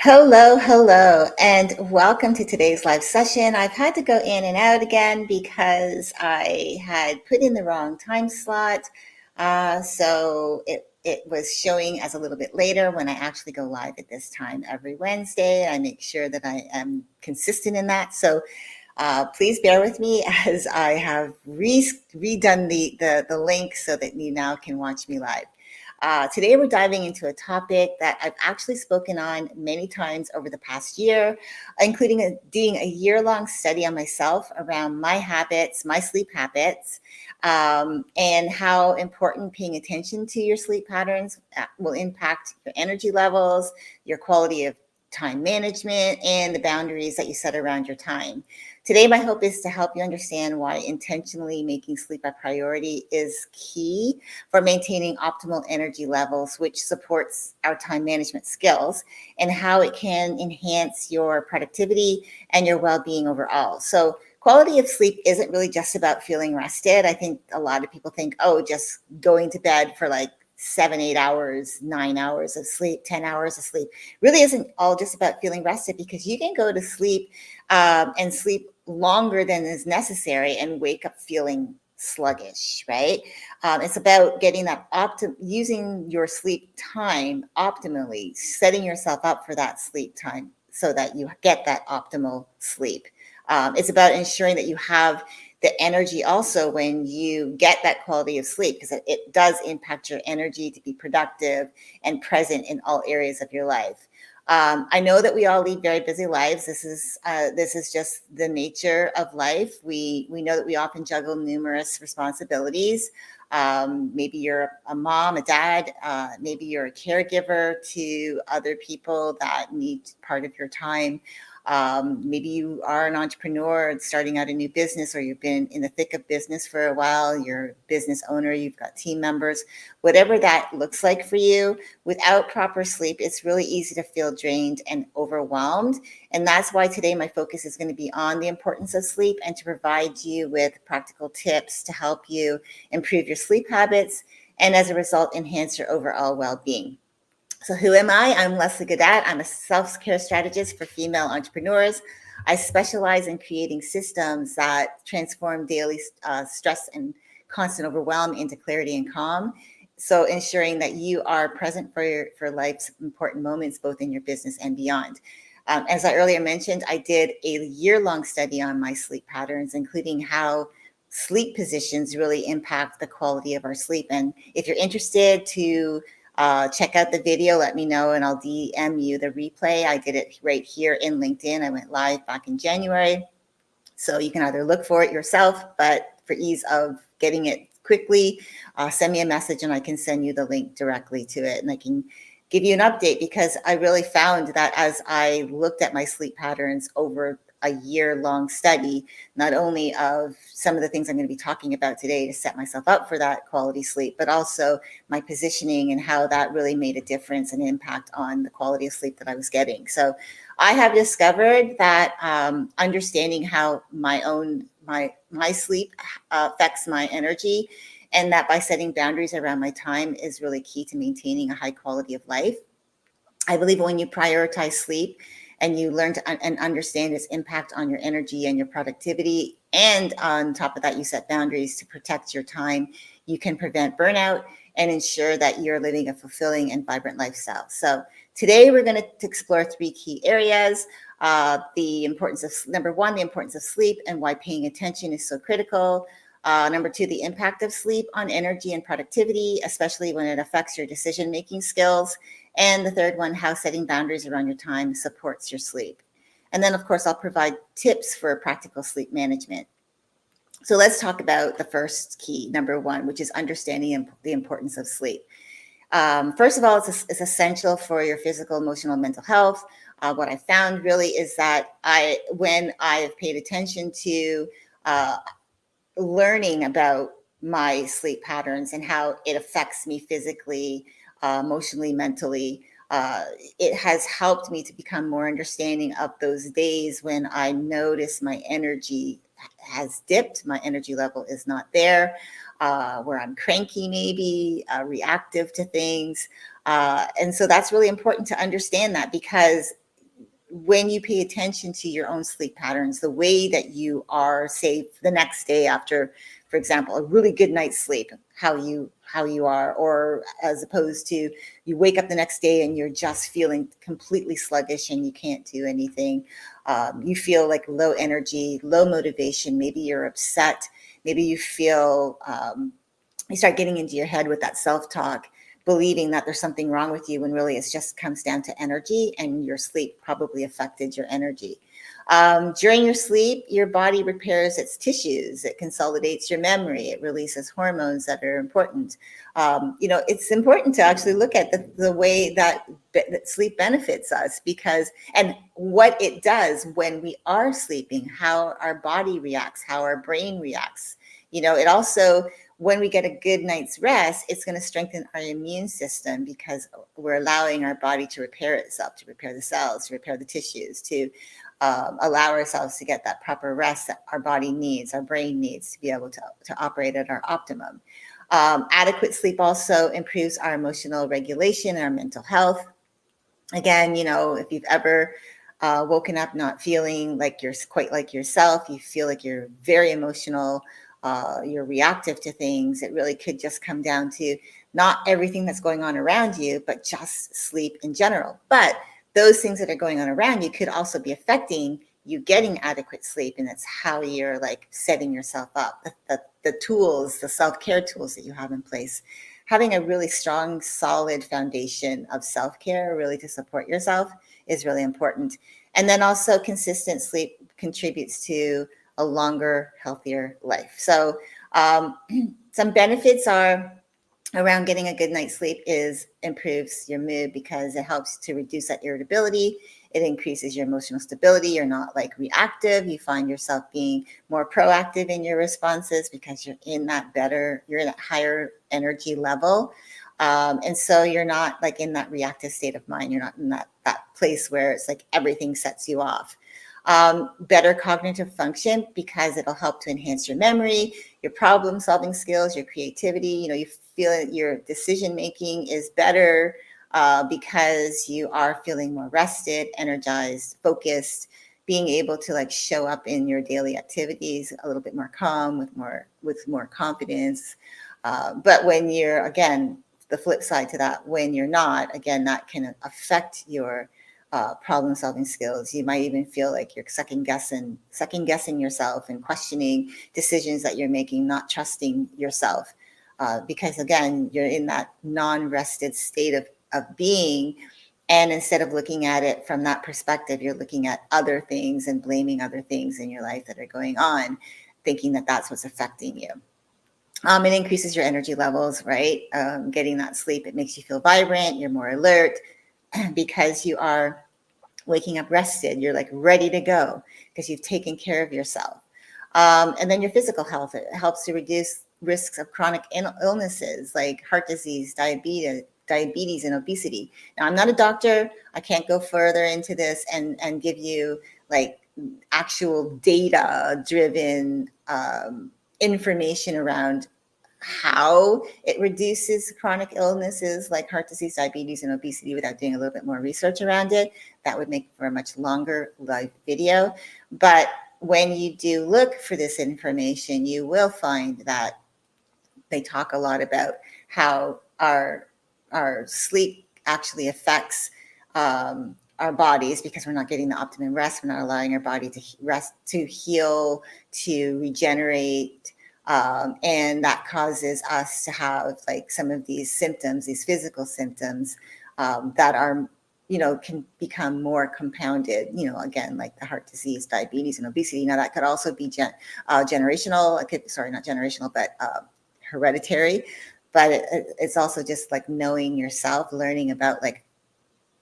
Hello, and welcome to today's live session. I've had to go in and out again because I had put in the wrong time slot. So it was showing as a little bit later when I actually go live at this time every Wednesday. I make sure that I am consistent in that. So please bear with me as I have redone the link so that you now can watch me live. Today, we're diving into a topic that I've actually spoken on many times over the past year, including doing a year-long study on myself around my habits, my sleep habits, and how important paying attention to your sleep patterns will impact your energy levels, your quality of time management, and the boundaries that you set around your time. Today, my hope is to help you understand why intentionally making sleep a priority is key for maintaining optimal energy levels, which supports our time management skills, and how it can enhance your productivity and your well being overall. So, quality of sleep isn't really just about feeling rested. I think a lot of people think, oh, just going to bed for like 7, 8 hours, 9 hours of sleep, 10 hours of sleep really isn't all just about feeling rested, because you can go to sleep and sleep longer than is necessary and wake up feeling sluggish, right? It's about getting that using your sleep time optimally, setting yourself up for that sleep time so that you get that optimal sleep. It's about ensuring that you have the energy also when you get that quality of sleep, because it does impact your energy to be productive and present in all areas of your life. I know that we all lead very busy lives. This is just the nature of life. We know that we often juggle numerous responsibilities. Maybe you're a mom, a dad, maybe you're a caregiver to other people that need part of your time. Maybe you are an entrepreneur starting out a new business, or you've been in the thick of business for a while. You're a business owner, you've got team members. Whatever that looks like for you, without proper sleep, it's really easy to feel drained and overwhelmed. And that's why today my focus is going to be on the importance of sleep and to provide you with practical tips to help you improve your sleep habits and, as a result, enhance your overall well being. So, who am I? I'm Leslie Gadat. I'm a self care strategist for female entrepreneurs. I specialize in creating systems that transform daily stress and constant overwhelm into clarity and calm. So, ensuring that you are present for life's important moments, both in your business and beyond. As I earlier mentioned, I did a year-long study on my sleep patterns, including how sleep positions really impact the quality of our sleep. And if you're interested to check out the video, let me know, and I'll DM you the replay. I did it right here in LinkedIn. I went live back in January. So you can either look for it yourself, but for ease of getting it quickly, send me a message and I can send you the link directly to it. And I can give you an update, because I really found that as I looked at my sleep patterns over a year-long study, not only of some of the things I'm going to be talking about today to set myself up for that quality sleep, but also my positioning and how that really made a difference and impact on the quality of sleep that I was getting. So I have discovered that understanding how my sleep affects my energy, and that by setting boundaries around my time is really key to maintaining a high quality of life. I believe when you prioritize sleep and you learn to and understand its impact on your energy and your productivity, and on top of that, you set boundaries to protect your time, you can prevent burnout and ensure that you're living a fulfilling and vibrant lifestyle. So today we're going to explore three key areas. The importance of, number one, the importance of sleep and why paying attention is so critical. Number two, the impact of sleep on energy and productivity, especially when it affects your decision-making skills. And the third one, how setting boundaries around your time supports your sleep. And then, of course, I'll provide tips for practical sleep management. So let's talk about the first key, number one, which is understanding the importance of sleep. First of all, it's essential for your physical, emotional, mental health. What I found really is that when I have paid attention to learning about my sleep patterns and how it affects me physically, emotionally, mentally, it has helped me to become more understanding of those days when I notice my energy has dipped, my energy level is not there, where I'm cranky, maybe reactive to things. And so that's really important to understand that, because when you pay attention to your own sleep patterns, the way that you are, say, the next day after, for example, a really good night's sleep, how you are, or as opposed to you wake up the next day and you're just feeling completely sluggish and you can't do anything. You feel like low energy, low motivation. Maybe you're upset. Maybe you feel you start getting into your head with that self-talk, believing that there's something wrong with you when really it just comes down to energy, and your sleep probably affected your energy. During your sleep, your body repairs its tissues, it consolidates your memory, it releases hormones that are important. It's important to actually look at the way that sleep benefits us, because, and what it does when we are sleeping, how our body reacts, how our brain reacts. It also, when we get a good night's rest, it's going to strengthen our immune system, because we're allowing our body to repair itself, to repair the cells, to repair the tissues, to allow ourselves to get that proper rest that our body needs, our brain needs, to be able to operate at our optimum. Adequate sleep also improves our emotional regulation and our mental health. Again, if you've ever woken up not feeling like you're quite like yourself, you feel like you're very emotional, you're reactive to things, it really could just come down to not everything that's going on around you, but just sleep in general. But those things that are going on around you could also be affecting you getting adequate sleep, and that's how you're like setting yourself up. The tools, the self-care tools that you have in place, having a really strong, solid foundation of self-care, really, to support yourself, is really important. And then also, consistent sleep contributes to a longer, healthier life. So some benefits are around getting a good night's sleep is improves your mood, because it helps to reduce that irritability. It increases your emotional stability. You're not like reactive. You find yourself being more proactive in your responses, because you're in that higher energy level. And so you're not like in that reactive state of mind. You're not in that place where it's like everything sets you off. Better cognitive function, because it'll help to enhance your memory, your problem solving skills, your creativity. You feel that your decision making is better because you are feeling more rested, energized, focused, being able to like show up in your daily activities a little bit more calm, with more confidence. But when you're, again, the flip side to that, when you're not, again, that can affect your problem solving skills. You might even feel like you're second guessing yourself and questioning decisions that you're making, not trusting yourself, because again, you're in that non-rested state of being. And instead of looking at it from that perspective, you're looking at other things and blaming other things in your life that are going on, thinking that that's what's affecting you. It increases your energy levels, right? Getting that sleep, it makes you feel vibrant, you're more alert, because you are waking up rested, you're like ready to go, because you've taken care of yourself. And then your physical health, it helps to reduce risks of chronic illnesses like heart disease, diabetes and obesity. Now, I'm not a doctor. I can't go further into this and give you like actual data driven information around how it reduces chronic illnesses like heart disease, diabetes, and obesity without doing a little bit more research around it. That would make for a much longer live video. But when you do look for this information, you will find that they talk a lot about how our sleep actually affects our bodies, because we're not getting the optimum rest. We're not allowing our body to rest, to heal, to regenerate. And that causes us to have like some of these symptoms, these physical symptoms that are, can become more compounded, again, like the heart disease, diabetes, and obesity. Now, that could also be generational, not generational, but hereditary. But it's also just like knowing yourself, learning about like,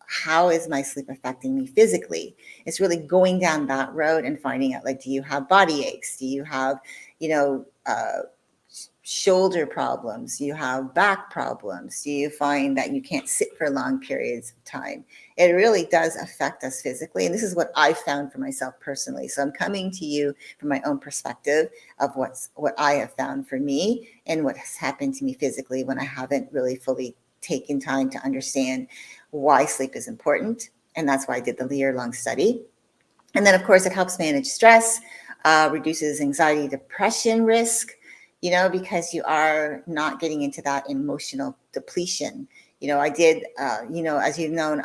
how is my sleep affecting me physically? It's really going down that road and finding out, like, do you have body aches? Do you have, shoulder problems? Do you have back problems? Do you find that you can't sit for long periods of time? It really does affect us physically. And this is what I found for myself personally. So I'm coming to you from my own perspective of what I have found for me and what has happened to me physically when I haven't really fully taken time to understand why sleep is important, And that's why I did the year-long study. And then, of course, it helps manage stress, reduces anxiety, depression risk, because you are not getting into that emotional depletion. I did, as you've known,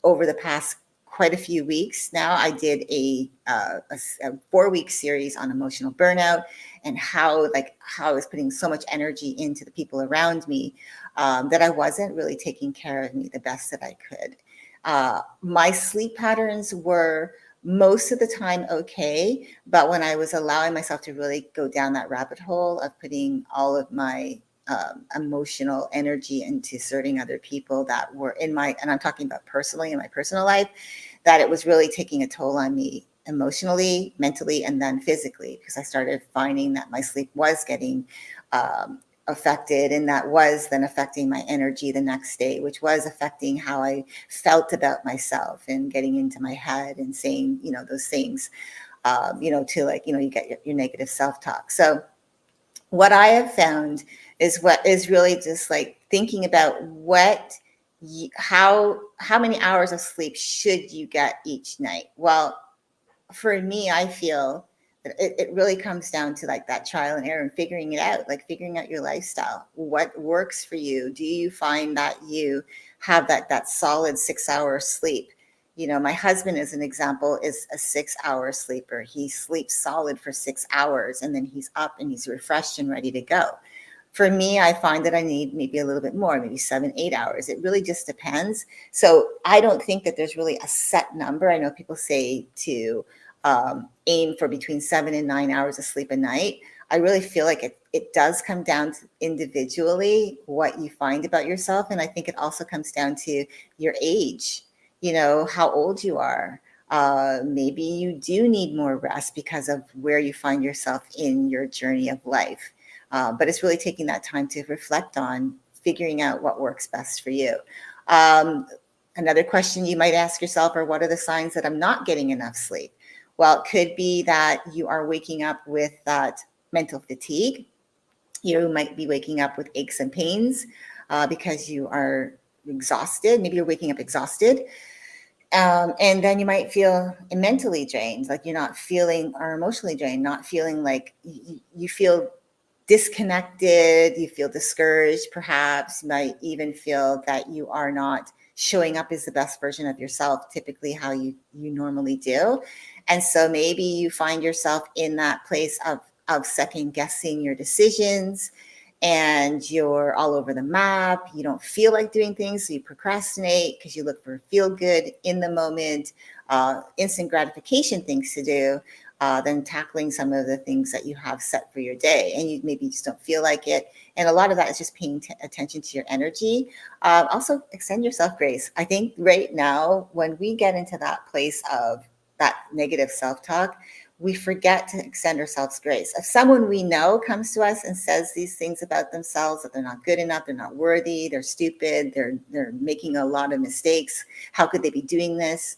over the past quite a few weeks now, I did a 4-week series on emotional burnout and how I was putting so much energy into the people around me that I wasn't really taking care of me the best that I could. My sleep patterns were most of the time okay, but when I was allowing myself to really go down that rabbit hole of putting all of my emotional energy into serving other people that were and I'm talking about personally in my personal life, that it was really taking a toll on me emotionally, mentally, and then physically, because I started finding that my sleep was getting affected, and that was then affecting my energy the next day, which was affecting how I felt about myself and getting into my head and saying, those things, you get your negative self-talk. So what I have found is what is really just like thinking about how many hours of sleep should you get each night? Well, for me, I feel that it really comes down to like that trial and error and figuring it out, like figuring out your lifestyle. What works for you? Do you find that you have that solid 6 hour sleep? My husband, as an example, is a 6 hour sleeper. He sleeps solid for 6 hours and then he's up and he's refreshed and ready to go. For me, I find that I need maybe a little bit more, maybe 7, 8 hours. It really just depends. So I don't think that there's really a set number. I know people say to aim for between 7 and 9 hours of sleep a night. I really feel like it does come down to individually what you find about yourself. And I think it also comes down to your age, how old you are. Maybe you do need more rest because of where you find yourself in your journey of life. But it's really taking that time to reflect on figuring out what works best for you. Another question you might ask yourself are, what are the signs that I'm not getting enough sleep? Well, it could be that you are waking up with that mental fatigue. You might be waking up with aches and pains because you are exhausted. Maybe you're waking up exhausted. And then you might feel mentally drained, like you're not feeling, or emotionally drained, not feeling like you feel disconnected, you feel discouraged, perhaps. You might even feel that you are not showing up as the best version of yourself, typically how you normally do. And so maybe you find yourself in that place of second guessing your decisions, and you're all over the map. You don't feel like doing things, so you procrastinate because you look for feel good in the moment, instant gratification things to do, than tackling some of the things that you have set for your day, and you maybe just don't feel like it. And a lot of that is just paying attention to your energy. Also, extend yourself grace. I think right now, when we get into that place of that negative self-talk, we forget to extend ourselves grace. If someone we know comes to us and says these things about themselves, that they're not good enough, they're not worthy, they're stupid, they're making a lot of mistakes, how could they be doing this?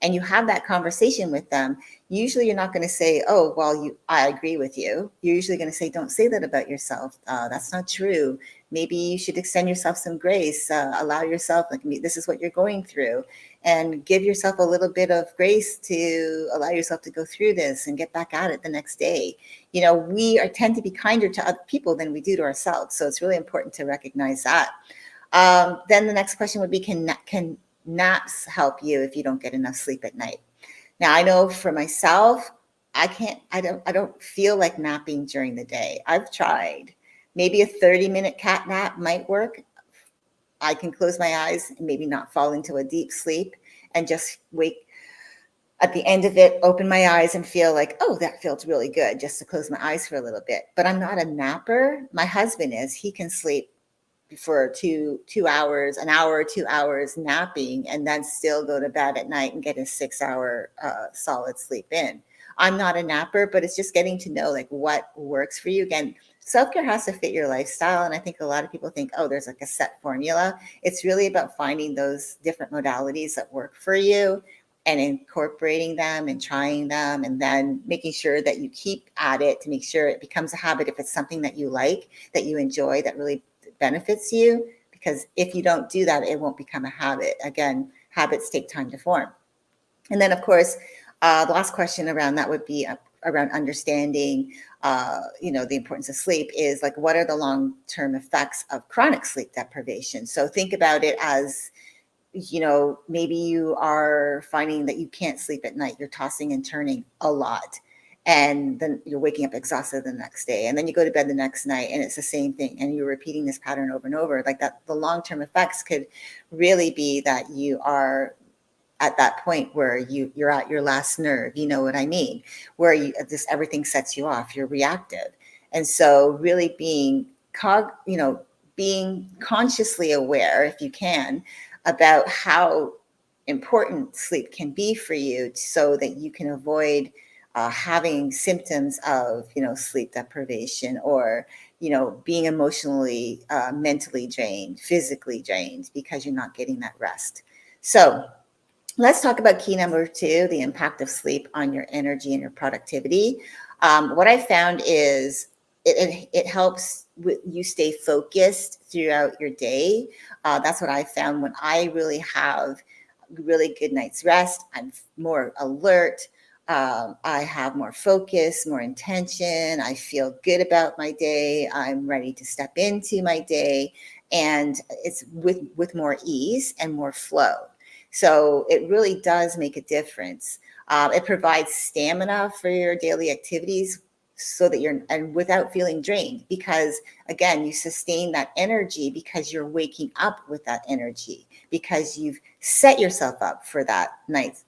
And you have that conversation with them, usually you're not going to say, oh, well, I agree with you. You're usually going to say, don't say that about yourself. That's not true. Maybe you should extend yourself some grace, allow yourself, like, this is what you're going through, and give yourself a little bit of grace to allow yourself to go through this and get back at it the next day. We tend to be kinder to other people than we do to ourselves. So it's really important to recognize that. Then the next question would be, can naps help you if you don't get enough sleep at night? Now, I know for myself, I don't feel like napping during the day. I've tried. Maybe a 30-minute cat nap might work. I can close my eyes and maybe not fall into a deep sleep and just wake at the end of it, open my eyes and feel like, oh, that feels really good, just to close my eyes for a little bit. But I'm not a napper. My husband is. He can sleep for 2 hours, an hour, 2 hours napping, and then still go to bed at night and get a 6 hour solid sleep in. I'm not a napper, but it's just getting to know like what works for you. Again, self-care has to fit your lifestyle. And I think a lot of people think, oh, there's like a set formula. It's really about finding those different modalities that work for you and incorporating them and trying them, and then making sure that you keep at it to make sure it becomes a habit. If it's something that you like, that you enjoy, that really benefits you, because if you don't do that, it won't become a habit. Again, habits take time to form. And then, of course, the last question around that would be around understanding, the importance of sleep is like, what are the long-term effects of chronic sleep deprivation? So think about it as, maybe you are finding that you can't sleep at night. You're tossing and turning a lot. And then you're waking up exhausted the next day. And then you go to bed the next night and it's the same thing. And you're repeating this pattern over and over. Like that, the long-term effects could really be that you are at that point where you're at your last nerve, you know what I mean, where just everything sets you off, you're reactive. And so really being consciously aware, if you can, about how important sleep can be for you so that you can avoid having symptoms of, sleep deprivation or, being emotionally, mentally drained, physically drained because you're not getting that rest. So let's talk about key number 2, the impact of sleep on your energy and your productivity. What I found is it helps you stay focused throughout your day. That's what I found when I really have really good night's rest. I'm more alert. I have more focus, more intention. I feel good about my day. I'm ready to step into my day, and it's with more ease and more flow. So it really does make a difference. It provides stamina for your daily activities so that and without feeling drained, because again, you sustain that energy because you're waking up with that energy, because you've set yourself up for that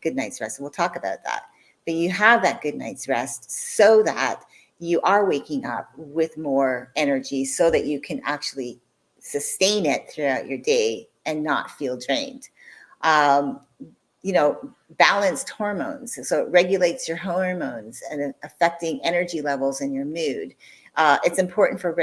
good night's rest. And we'll talk about that. But you have that good night's rest so that you are waking up with more energy so that you can actually sustain it throughout your day and not feel drained. Balanced hormones. So it regulates your hormones and affecting energy levels and your mood. It's important for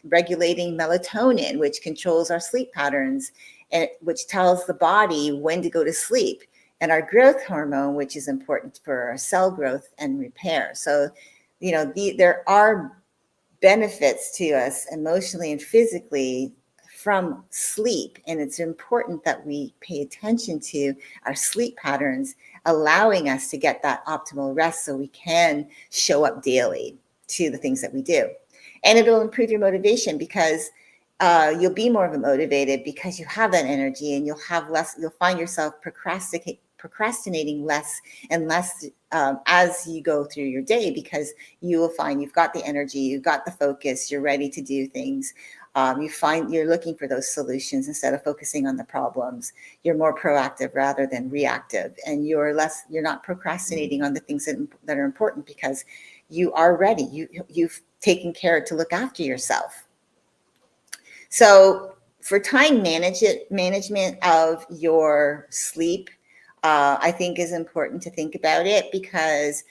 regulating melatonin, which controls our sleep patterns and which tells the body when to go to sleep, and our growth hormone, which is important for our cell growth and repair. So, there are benefits to us emotionally and physically from sleep. And it's important that we pay attention to our sleep patterns, allowing us to get that optimal rest so we can show up daily to the things that we do. And it'll improve your motivation because you'll be more motivated because you have that energy, and you'll find yourself procrastinating less and less as you go through your day, because you will find you've got the energy, you've got the focus, you're ready to do things. You find you're looking for those solutions instead of focusing on the problems. You're more proactive rather than reactive, and you're not procrastinating on the things that are important because you are ready. You've taken care to look after yourself. So for time management of your sleep, I think is important to think about it, because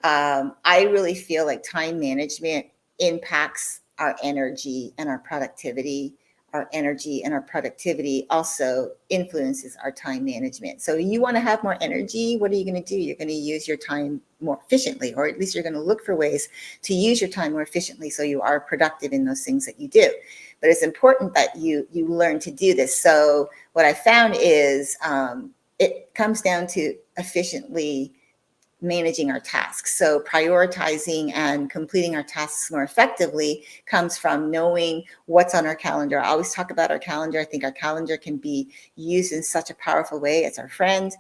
I really feel like time management impacts our energy and our productivity. Our energy and our productivity also influences our time management. So you want to have more energy, what are you going to do? You're going to use your time more efficiently, or at least you're going to look for ways to use your time more efficiently so you are productive in those things that you do. But it's important that you learn to do this. So what I found is it comes down to efficiently managing our tasks. So prioritizing and completing our tasks more effectively comes from knowing what's on our calendar. I always talk about our calendar. I think our calendar can be used in such a powerful way. It's our friend.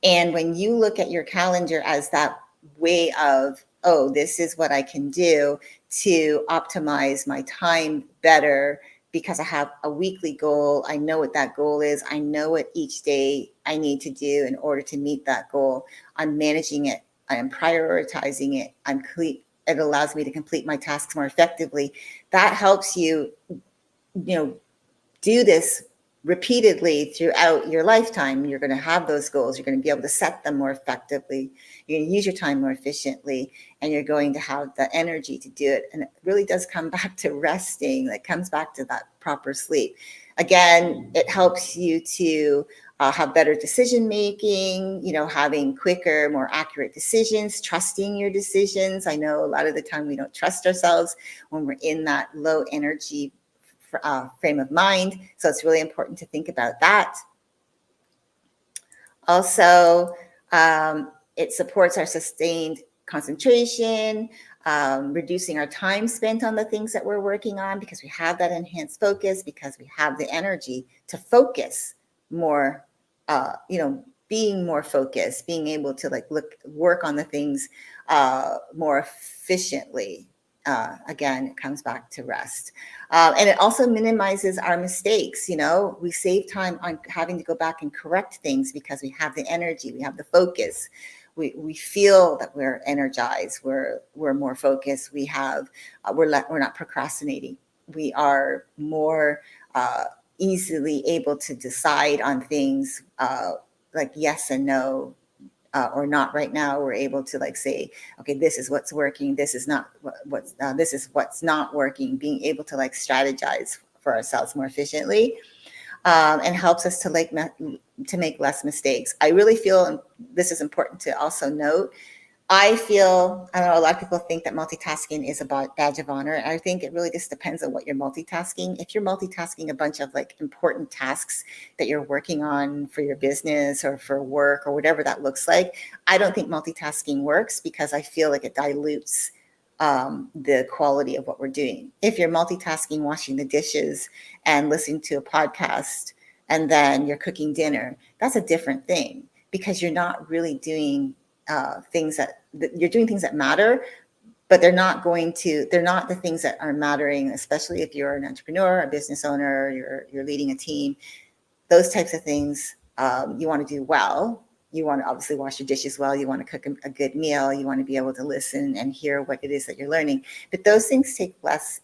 And when you look at your calendar as that way of, oh, this is what I can do to optimize my time better, because I have a weekly goal. I know what that goal is. I know what each day I need to do in order to meet that goal. I'm managing it. I am prioritizing it. It allows me to complete my tasks more effectively. That helps you, do this repeatedly throughout your lifetime. You're going to have those goals. You're going to be able to set them more effectively. You're going to use your time more efficiently, and you're going to have the energy to do it. And it really does come back to resting. It comes back to that proper sleep. Again, it helps you to have better decision making, having quicker, more accurate decisions, trusting your decisions. I know a lot of the time we don't trust ourselves when we're in that low energy frame of mind. So it's really important to think about that. Also, it supports our sustained concentration, reducing our time spent on the things that we're working on because we have that enhanced focus, because we have the energy to focus more, being more focused, being able to work on the things more efficiently. Again, it comes back to rest. And it also minimizes our mistakes. We save time on having to go back and correct things because we have the energy, we have the focus. We feel that we're energized, we're more focused, we're not procrastinating. We are more easily able to decide on things like yes and no, or not right now. We're able to say, okay, this is what's working, this is not this is what's not working. Being able to strategize for ourselves more efficiently, and helps us to make less mistakes. I really feel this is important to also note. I don't know, a lot of people think that multitasking is about badge of honor. I think it really just depends on what you're multitasking. If you're multitasking a bunch of important tasks that you're working on for your business or for work or whatever that looks like, I don't think multitasking works because I feel like it dilutes the quality of what we're doing. If you're multitasking, washing the dishes and listening to a podcast, and then you're cooking dinner, that's a different thing because you're not really doing things that you're doing things that matter, but they're not the things that are mattering, especially if you're an entrepreneur, a business owner, you're leading a team. Those types of things you want to do well. You want to obviously wash your dishes well. You want to cook a good meal. You want to be able to listen and hear what it is that you're learning. But those things take less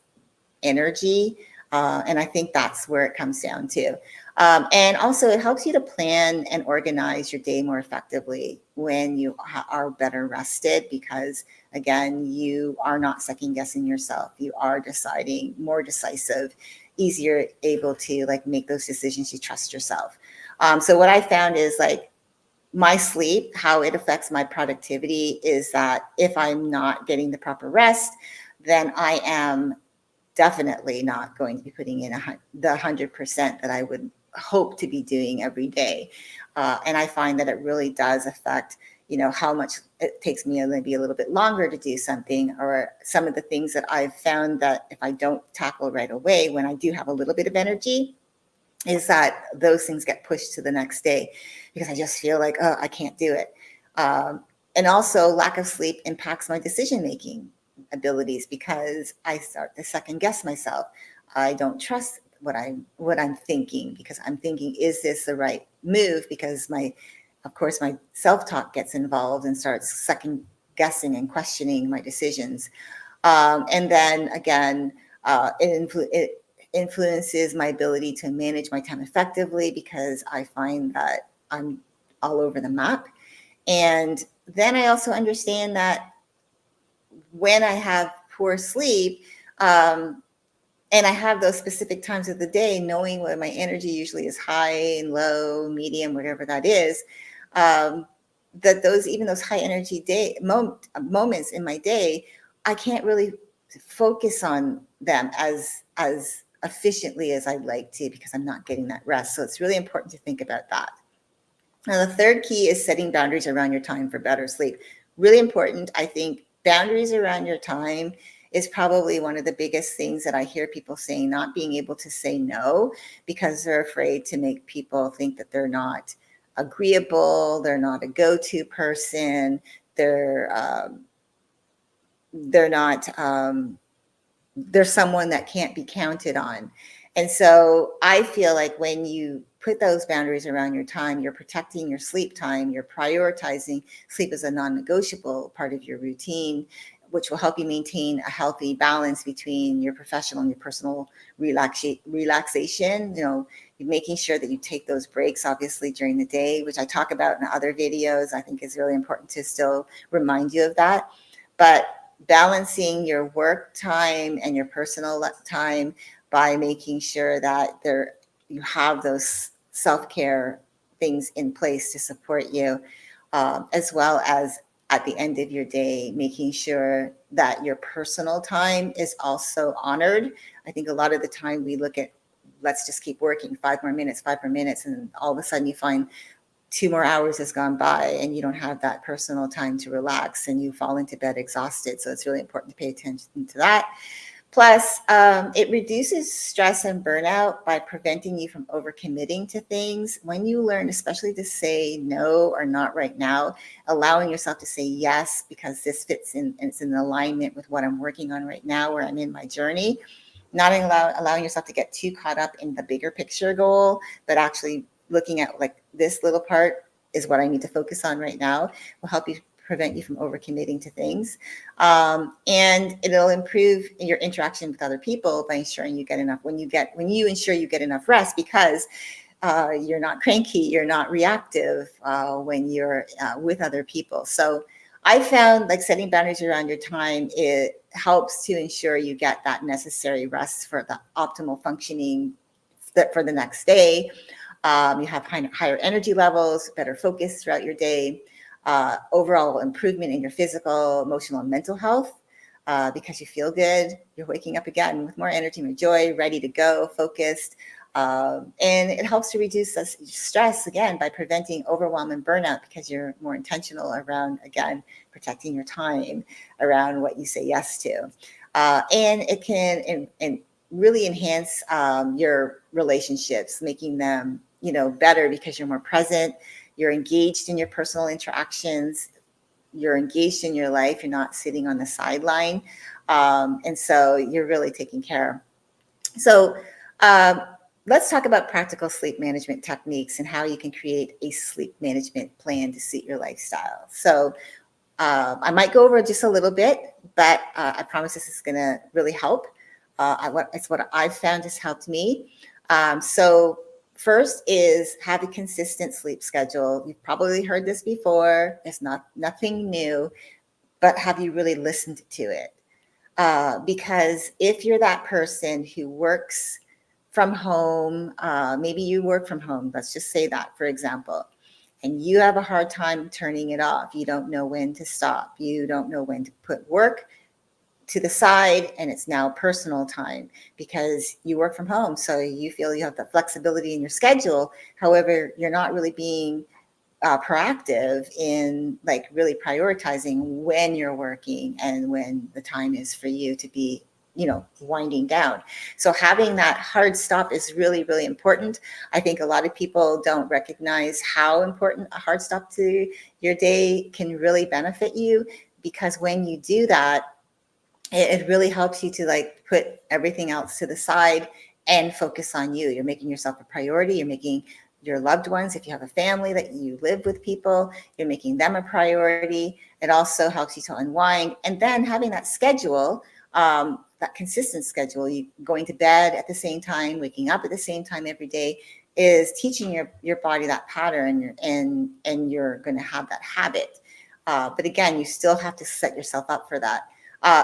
energy. And I think that's where it comes down to. And also, it helps you to plan and organize your day more effectively when you are better rested, because, again, you are not second guessing yourself. You are deciding, more decisive, easier able to make those decisions. You trust yourself. So what I found is my sleep, how it affects my productivity is that if I'm not getting the proper rest, then I am definitely not going to be putting in the 100% that I would hope to be doing every day. And I find that it really does affect, how much it takes me maybe a little bit longer to do something, or some of the things that I've found that if I don't tackle right away, when I do have a little bit of energy, is that those things get pushed to the next day because I just feel like, oh, I can't do it. And also, lack of sleep impacts my decision-making abilities because I start to second guess myself. I don't trust what I'm thinking because I'm thinking, is this the right move? Because of course, my self-talk gets involved and starts second guessing and questioning my decisions. And then again, it influences my ability to manage my time effectively because I find that I'm all over the map. And then I also understand that when I have poor sleep, and I have those specific times of the day, knowing when my energy usually is high and low, medium, whatever that is, that even those high energy moments in my day, I can't really focus on them as efficiently as I'd like to because I'm not getting that rest. So it's really important to think about that. Now, the third key is setting boundaries around your time for better sleep. Really important. I think boundaries around your time is probably one of the biggest things that I hear people saying, not being able to say no because they're afraid to make people think that they're not agreeable, they're not a go-to person, they're not, they're someone that can't be counted on. And so I feel like when you put those boundaries around your time, you're protecting your sleep time, you're prioritizing sleep as a non-negotiable part of your routine, which will help you maintain a healthy balance between your professional and your personal relaxation. Making sure that you take those breaks, obviously, during the day, which I talk about in other videos. I think is really important to still remind you of that. But balancing your work time and your personal time by making sure that you have those self-care things in place to support you, as well as at the end of your day, making sure that your personal time is also honored. I think a lot of the time we look at, let's just keep working 5 more minutes, and all of a sudden you find 2 more hours has gone by and you don't have that personal time to relax and you fall into bed exhausted. So it's really important to pay attention to that. Plus, it reduces stress and burnout by preventing you from overcommitting to things. When you learn, especially to say no or not right now, allowing yourself to say yes because this fits in and it's in alignment with what I'm working on right now, where I'm in my journey. Not allowing yourself to get too caught up in the bigger picture goal, but actually looking at like this little part is what I need to focus on right now will help you prevent you from overcommitting to things. And it'll improve your interaction with other people by ensuring you get enough when you ensure you get enough rest, because you're not cranky, you're not reactive when you're with other people. So I found like setting boundaries around your time, it helps to ensure you get that necessary rest for the optimal functioning for the next day. You have higher energy levels, better focus throughout your day, overall improvement in your physical, emotional, and mental health because you feel good. You're waking up again with more energy, more joy, ready to go, focused. And it helps to reduce stress again by preventing overwhelm and burnout because you're more intentional around, again, protecting your time around what you say yes to. And it can really enhance your relationships, making them better because you're more present, you're engaged in your personal interactions, you're engaged in your life, you're not sitting on the sideline. And so you're really taking care. So let's talk about practical sleep management techniques and how you can create a sleep management plan to suit your lifestyle. So I might go over just a little bit, but I promise this is going to really help. It's what I've found has helped me. So first is have a consistent sleep schedule. You've probably heard this before. It's nothing new, but have you really listened to it? Because if you're that person who works from home, maybe you work from home, let's just say that, for example, and you have a hard time turning it off. You don't know when to stop. You don't know when to put work to the side and it's now personal time because you work from home. So you feel you have the flexibility in your schedule. However, you're not really being proactive in like really prioritizing when you're working and when the time is for you to be winding down. So having that hard stop is really, really important. I think a lot of people don't recognize how important a hard stop to your day can really benefit you, because when you do that, it really helps you to like put everything else to the side and focus on you. You're making yourself a priority. You're making your loved ones, if you have a family that you live with people, you're making them a priority. It also helps you to unwind. And then having that schedule, that consistent schedule, you going to bed at the same time, waking up at the same time every day, is teaching your body that pattern, and you're going to have that habit. But again, you still have to set yourself up for that.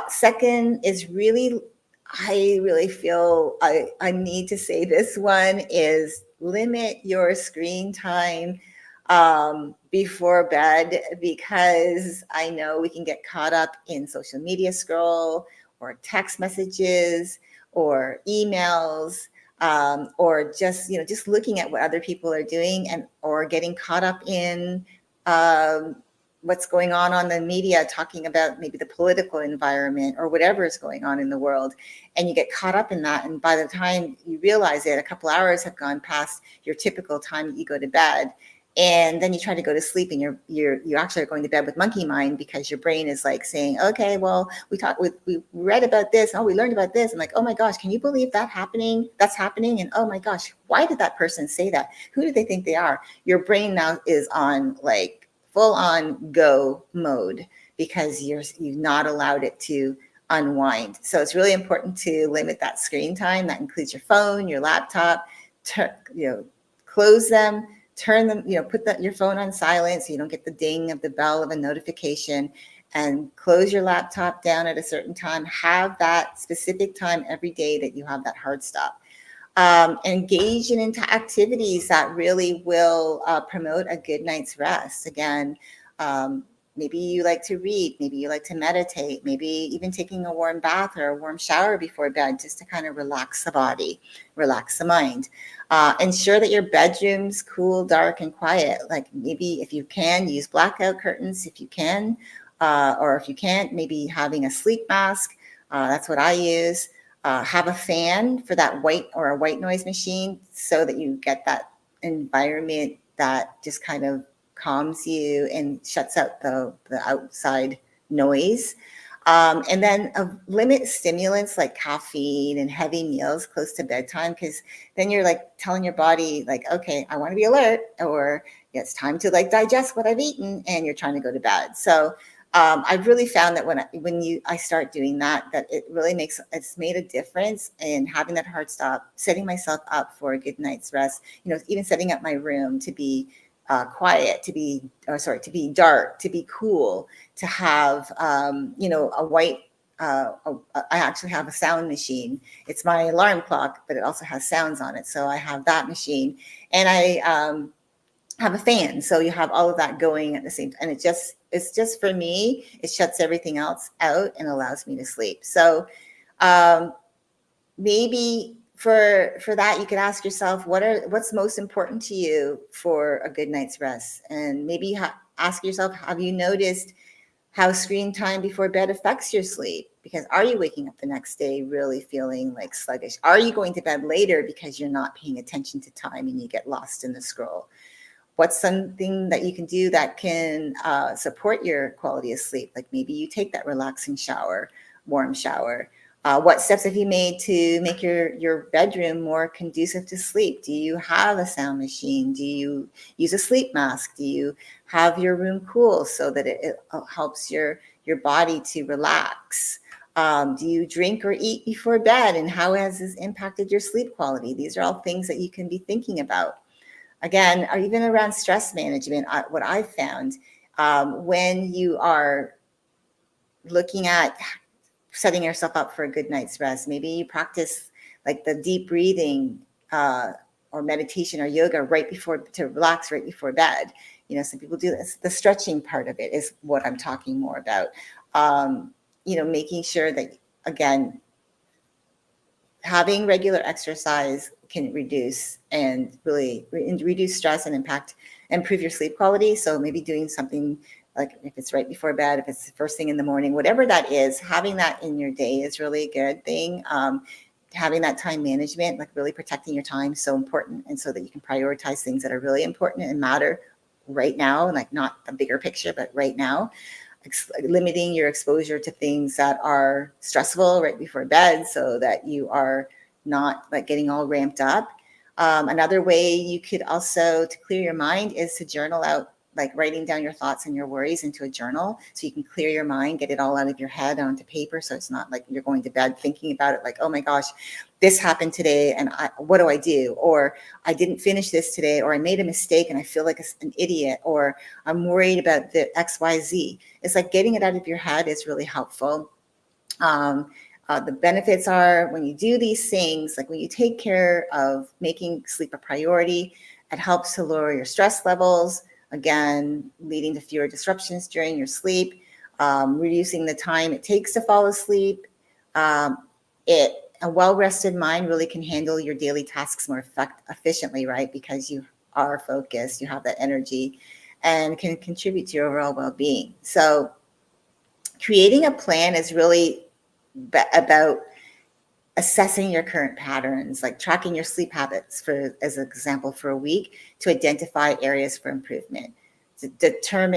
Second is really, I really feel I need to say this one is limit your screen time before bed, because I know we can get caught up in social media scroll or text messages or emails, or just looking at what other people are doing, and or getting caught up in what's going on the media, talking about maybe the political environment or whatever is going on in the world, and you get caught up in that, and by the time you realize it, a couple hours have gone past your typical time that you go to bed, and then you try to go to sleep, and you actually are going to bed with monkey mind, because your brain is like saying, okay, well, we read about this, we learned about this. I'm like, oh my gosh, can you believe that's happening? And oh my gosh, why did that person say that? Who do they think they are? Your brain now is on like full on go mode because you've not allowed it to unwind. So it's really important to limit that screen time. That includes your phone, your laptop, close them, turn them, put your phone on silent so you don't get the ding of the bell of a notification, and close your laptop down at a certain time. Have that specific time every day that you have that hard stop. Engage into activities that really will promote a good night's rest. Again, maybe you like to read, maybe you like to meditate, maybe even taking a warm bath or a warm shower before bed, just to kind of relax the body, relax the mind. Ensure that your bedroom's cool, dark, and quiet. Like maybe if you can, use blackout curtains if you can, or if you can't, maybe having a sleep mask. That's what I use. Have a fan for that white or a white noise machine so that you get that environment that just kind of calms you and shuts out the outside noise. And then limit stimulants like caffeine and heavy meals close to bedtime, because then you're like telling your body like, okay, I want to be alert, or it's time to like digest what I've eaten, and you're trying to go to bed. So I've really found that when I start doing that, that it really it's made a difference in having that hard stop, setting myself up for a good night's rest. Even setting up my room to be quiet, to be dark, to be cool, to have a white. I actually have a sound machine. It's my alarm clock, but it also has sounds on it. So I have that machine, and I have a fan. So you have all of that going at the same time. And it's just for me, it shuts everything else out and allows me to sleep. So maybe for that, you could ask yourself, what's most important to you for a good night's rest? And maybe ask yourself, have you noticed how screen time before bed affects your sleep? Because are you waking up the next day really feeling like sluggish? Are you going to bed later because you're not paying attention to time and you get lost in the scroll? What's something that you can do that can support your quality of sleep? Like maybe you take that relaxing shower, warm shower. What steps have you made to make your bedroom more conducive to sleep? Do you have a sound machine? Do you use a sleep mask? Do you have your room cool so that it helps your body to relax? Do you drink or eat before bed? And how has this impacted your sleep quality? These are all things that you can be thinking about. Again, or even around stress management, what I've found, when you are looking at setting yourself up for a good night's rest, maybe you practice like the deep breathing or meditation or yoga to relax right before bed. Some people do this. The stretching part of it is what I'm talking more about. Making sure that, again, having regular exercise can reduce and really reduce stress and improve your sleep quality. So maybe doing something like, if it's right before bed, if it's the first thing in the morning, whatever that is, having that in your day is really a good thing. Having that time management, like really protecting your time, is so important. And so that you can prioritize things that are really important and matter right now, like not the bigger picture, but right now. Limiting your exposure to things that are stressful right before bed, so that you are not like getting all ramped up. Another way you could also to clear your mind is to journal out, like writing down your thoughts and your worries into a journal, so you can clear your mind, get it all out of your head onto paper. So it's not like you're going to bed thinking about it like, oh my gosh, this happened today and what do I do? Or I didn't finish this today, or I made a mistake and I feel like an idiot, or I'm worried about the XYZ. It's like getting it out of your head is really helpful. The benefits are, when you do these things, like when you take care of making sleep a priority, it helps to lower your stress levels, again, leading to fewer disruptions during your sleep, reducing the time it takes to fall asleep. A well-rested mind really can handle your daily tasks more efficiently, right? Because you are focused, you have that energy, and can contribute to your overall well-being. So creating a plan is really about assessing your current patterns, like tracking your sleep habits, as an example, for a week, to identify areas for improvement, to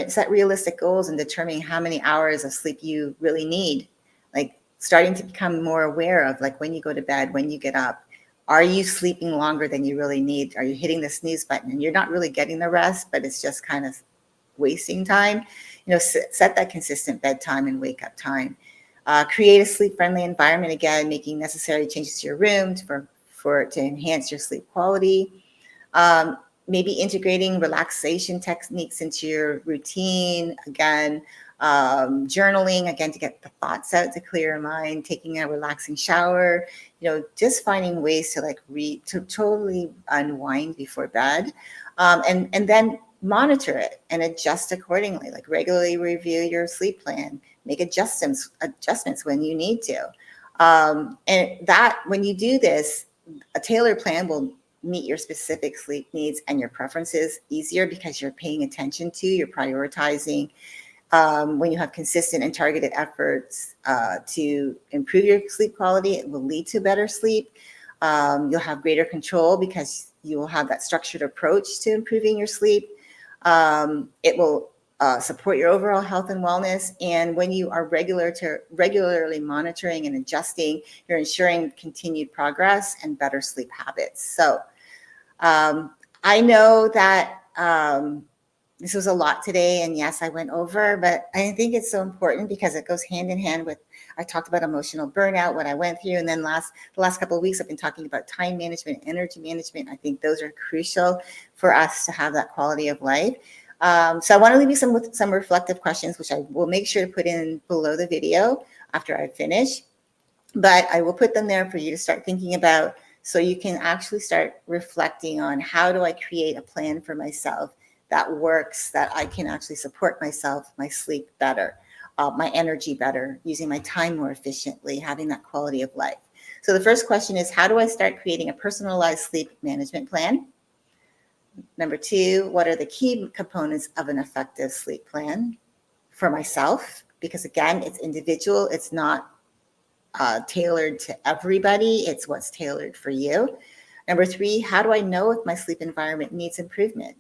set realistic goals and determining how many hours of sleep you really need. Like starting to become more aware of, like, when you go to bed, when you get up, are you sleeping longer than you really need? Are you hitting the snooze button and you're not really getting the rest, but it's just kind of wasting time? Set that consistent bedtime and wake up time. Create a sleep-friendly environment, again, making necessary changes to your room to enhance your sleep quality. Maybe integrating relaxation techniques into your routine, again, journaling, again, to get the thoughts out, to clear your mind, taking a relaxing shower, just finding ways to to totally unwind before bed. And then monitor it and adjust accordingly, like regularly review your sleep plan, make adjustments when you need to. And that when you do this, a tailored plan will meet your specific sleep needs and your preferences easier because you're paying attention to, you're prioritizing. When you have consistent and targeted efforts to improve your sleep quality, it will lead to better sleep. You'll have greater control because you will have that structured approach to improving your sleep. It will support your overall health and wellness. And when you are regularly monitoring and adjusting, you're ensuring continued progress and better sleep habits. So I know that this was a lot today, and yes, I went over, but I think it's so important because it goes hand in hand with, I talked about emotional burnout, what I went through, and then the last couple of weeks I've been talking about time management, energy management. I think those are crucial for us to have that quality of life. So I want to leave you with some reflective questions, which I will make sure to put in below the video after I finish, but I will put them there for you to start thinking about, so you can actually start reflecting on, how do I create a plan for myself that works, that I can actually support myself, my sleep better, my energy better, using my time more efficiently, having that quality of life. So the first question is, how do I start creating a personalized sleep management plan? Number two, what are the key components of an effective sleep plan for myself? Because again, it's individual, it's not tailored to everybody, it's what's tailored for you. Number three, how do I know if my sleep environment needs improvement?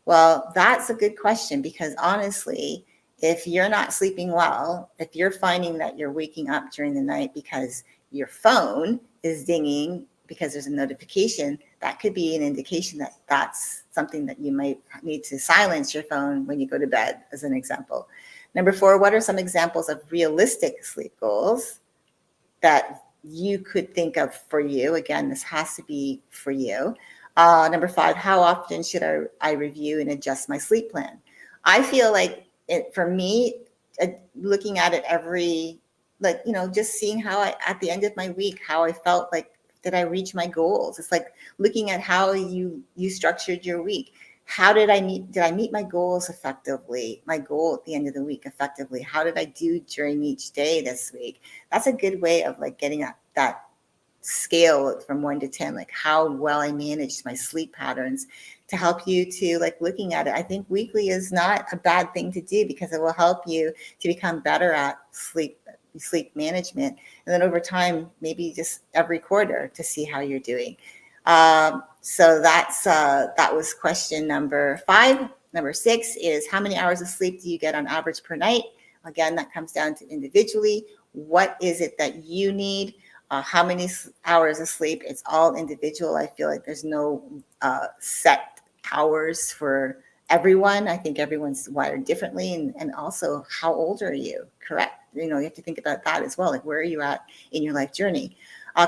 Well, that's a good question, because honestly, if you're not sleeping well, if you're finding that you're waking up during the night because your phone is dinging because there's a notification, that could be an indication that that's something that you might need to silence your phone when you go to bed, as an example. Number four, what are some examples of realistic sleep goals that you could think of for you? Again, this has to be for you. Number five, how often should I review and adjust my sleep plan? I feel like for me, looking at it every, like, just seeing how at the end of my week, how I felt, like, did I reach my goals? It's like looking at how you structured your week. How did I meet my goals effectively? My goal at the end of the week effectively? How did I do during each day this week? That's a good way of, like, getting that scale from 1 to 10, like how well I managed my sleep patterns, to help you to, like, looking at it. I think weekly is not a bad thing to do, because it will help you to become better at sleep management. And then over time, maybe just every quarter, to see how you're doing. So that was question number 5. Number 6 is, how many hours of sleep do you get on average per night? Again, that comes down to individually. What is it that you need? How many hours of sleep? It's all individual. I feel like there's no set hours for everyone. I think everyone's wired differently. And also, how old are you? Correct. You have to think about that as well. Like, where are you at in your life journey?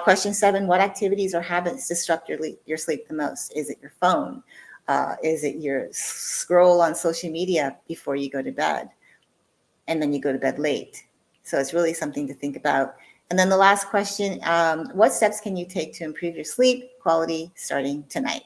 Question 7, what activities or habits disrupt your sleep the most? Is it your phone? Is it your scroll on social media before you go to bed? And then you go to bed late. So it's really something to think about. And then the last question, what steps can you take to improve your sleep quality starting tonight?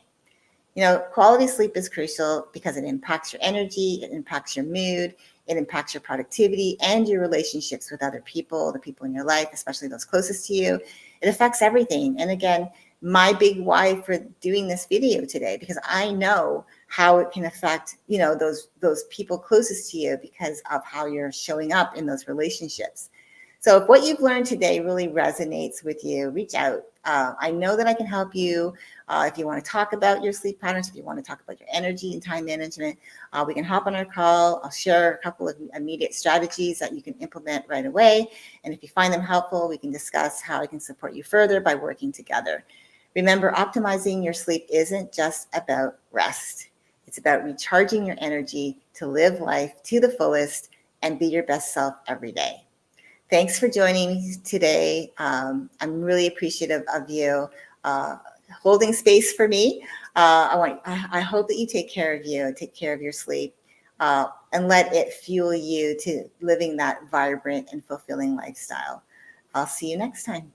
Quality sleep is crucial because it impacts your energy, it impacts your mood, it impacts your productivity and your relationships with other people, the people in your life, especially those closest to you. It affects everything. And again, my big why for doing this video today, because I know how it can affect, those people closest to you, because of how you're showing up in those relationships. So if what you've learned today really resonates with you, reach out. I know that I can help you. If you want to talk about your sleep patterns, if you want to talk about your energy and time management, we can hop on our call. I'll share a couple of immediate strategies that you can implement right away. And if you find them helpful, we can discuss how I can support you further by working together. Remember, optimizing your sleep isn't just about rest. It's about recharging your energy to live life to the fullest and be your best self every day. Thanks for joining me today. I'm really appreciative of you holding space for me. I hope that you take care of you, take care of your sleep, and let it fuel you to living that vibrant and fulfilling lifestyle. I'll see you next time.